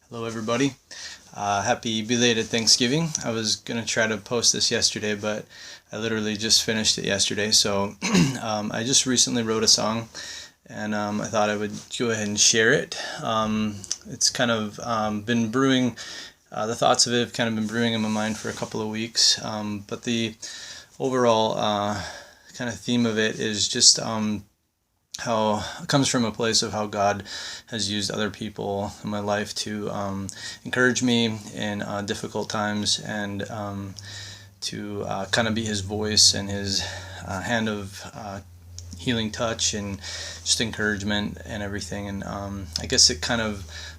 Hello everybody. Happy belated Thanksgiving. I was going to try to post this yesterday, but I literally just finished it yesterday. So I just recently wrote a song, and I thought I would go ahead and share it. It's kind of been brewing, the thoughts of it have kind of been brewing in my mind for a couple of weeks. But the overall kind of theme of it is just how it comes from a place of how God has used other people in my life to encourage me in difficult times, and to kind of be His voice and His hand of healing touch and just encouragement and everything. And I guess the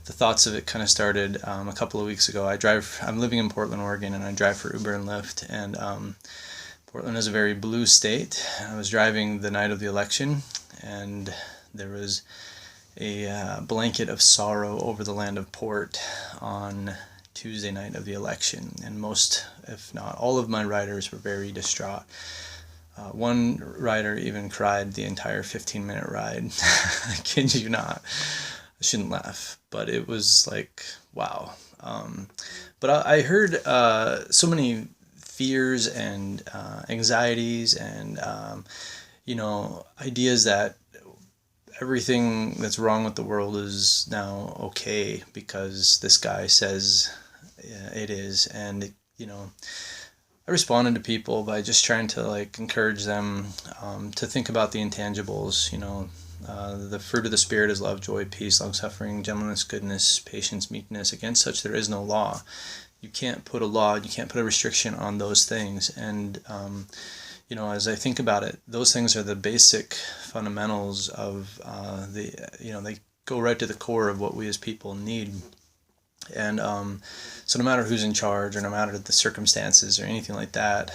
thoughts of it kind of started a couple of weeks ago. I'm living in Portland, Oregon, and I drive for Uber and Lyft. And Portland is a very blue state. I was driving the night of the election, and there was a blanket of sorrow over the land of Port on Tuesday night of the election, and most, if not all, of my riders were very distraught. One rider even cried the entire 15-minute ride. I kid you not. I shouldn't laugh, but it was like, wow. But I heard so many fears and anxieties and ideas that everything that's wrong with the world is now okay because this guy says it is. And I responded to people by just trying to encourage them to think about the intangibles. The fruit of the Spirit is love, joy, peace, long suffering, gentleness, goodness, patience, meekness. Against such there is no law. You can't put a law, you can't put a restriction on those things. And as I think about it, those things are the basic fundamentals of they go right to the core of what we as people need. And so no matter who's in charge, or no matter the circumstances or anything like that,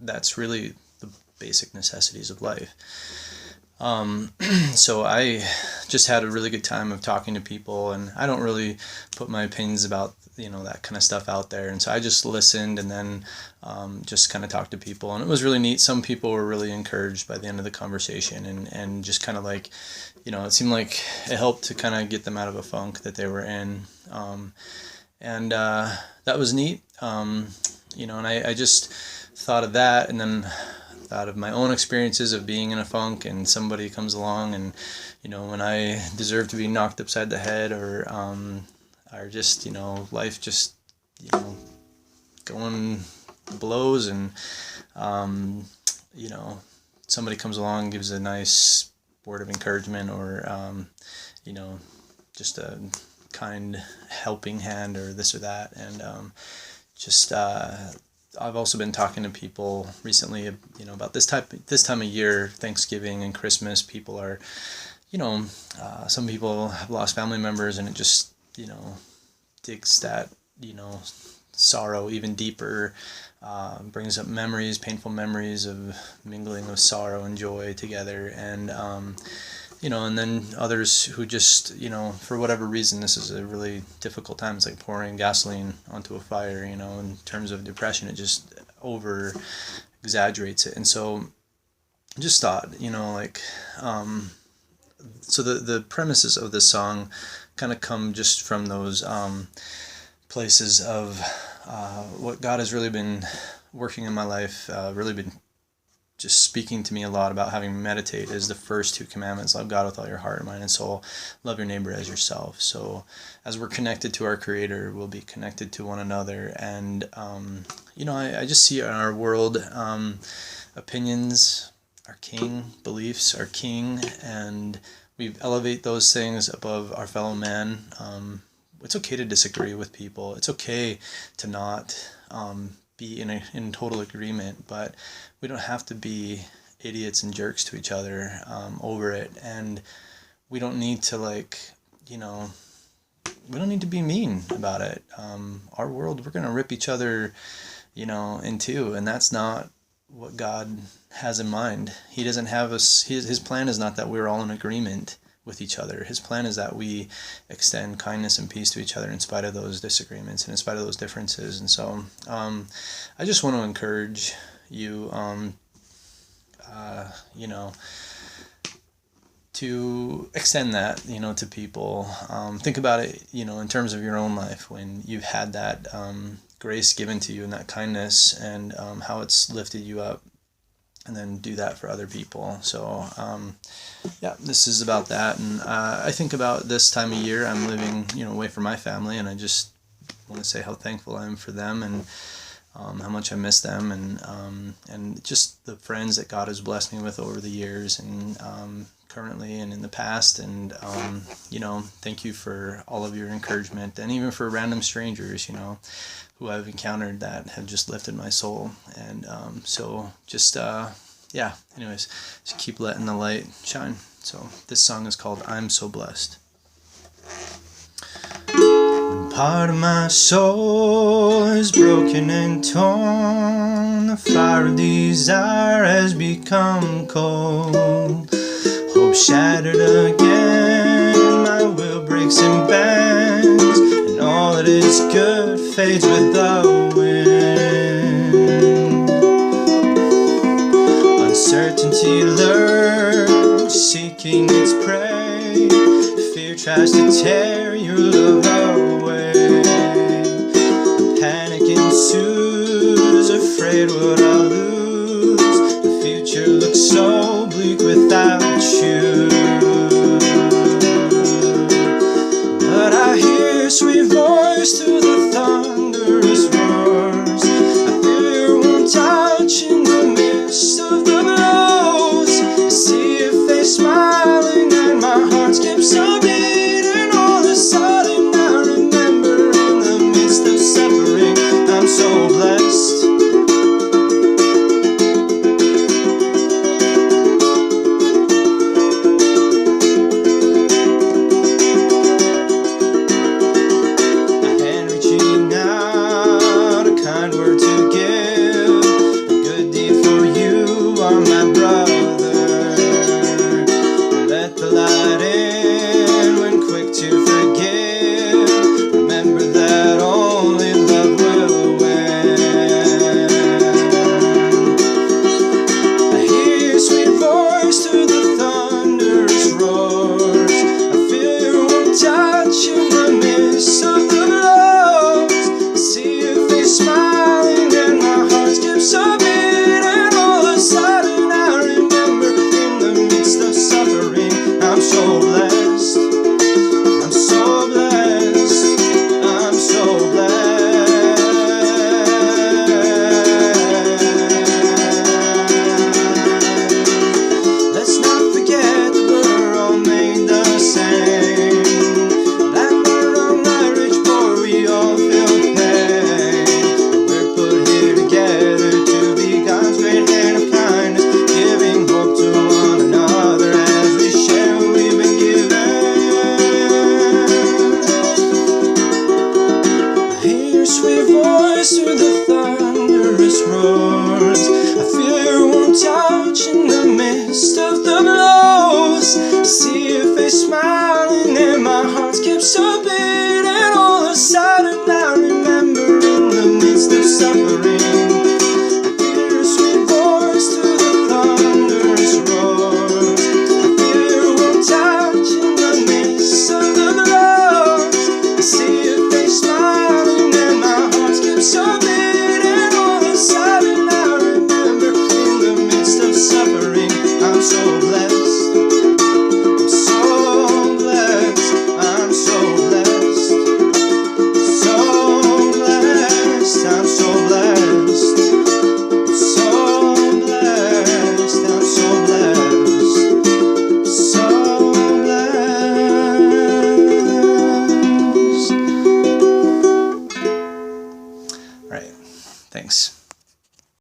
that's really the basic necessities of life. So I just had a really good time of talking to people, and I don't really put my opinions about that kind of stuff out there, and so I just listened, and then just kind of talked to people, and it was really neat. Some people were really encouraged by the end of the conversation, and just kind of it seemed like it helped to kind of get them out of a funk that they were in, and that was neat. And I just thought of that, and then thought of my own experiences of being in a funk, and somebody comes along, and when I deserve to be knocked upside the head, or just life just going blows, and somebody comes along and gives a nice word of encouragement, or just a kind helping hand, or this or that. And just I've also been talking to people recently, about this time of year, Thanksgiving and Christmas. People are, some people have lost family members, and it just, digs that, sorrow even deeper, brings up memories, painful memories of mingling of sorrow and joy together. And, and then others who just, for whatever reason, this is a really difficult time. It's like pouring gasoline onto a fire, in terms of depression. It just over exaggerates it. And so I just thought, so the premises of this song kind of come just from those places of what God has really been working in my life, really been just speaking to me a lot about having meditate is the first two commandments. Love God with all your heart, mind, and soul. Love your neighbor as yourself. So as we're connected to our Creator, we'll be connected to one another. And, I just see in our world, opinions are king, beliefs are king, and we elevate those things above our fellow man. It's okay to disagree with people. It's okay to not be in total agreement, but we don't have to be idiots and jerks to each other over it. And we don't need to we don't need to be mean about it. Our world, we're gonna rip each other in two, and that's not what God has in mind. He doesn't have us, his plan is not that we're all in agreement with each other. His plan is that we extend kindness and peace to each other in spite of those disagreements and in spite of those differences. And so I just want to encourage you, to extend that, to people. Think about it, in terms of your own life, when you've had that grace given to you and that kindness, and how it's lifted you up, and then do that for other people. So yeah, this is about that. And I think about this time of year, I'm living away from my family, and I just want to say how thankful I am for them, and how much I miss them, and just the friends that God has blessed me with over the years, and currently and in the past. And thank you for all of your encouragement, and even for random strangers who I've encountered that have just lifted my soul. And so just yeah, anyways, just keep letting the light shine. So this song is called I'm So Blessed. When part of my soul is broken and torn, the fire of desire has become cold. Hope shattered again, my will breaks and bends, and all that is good fades with the wind. Uncertainty lurks, seeking its prey. Fear tries to tear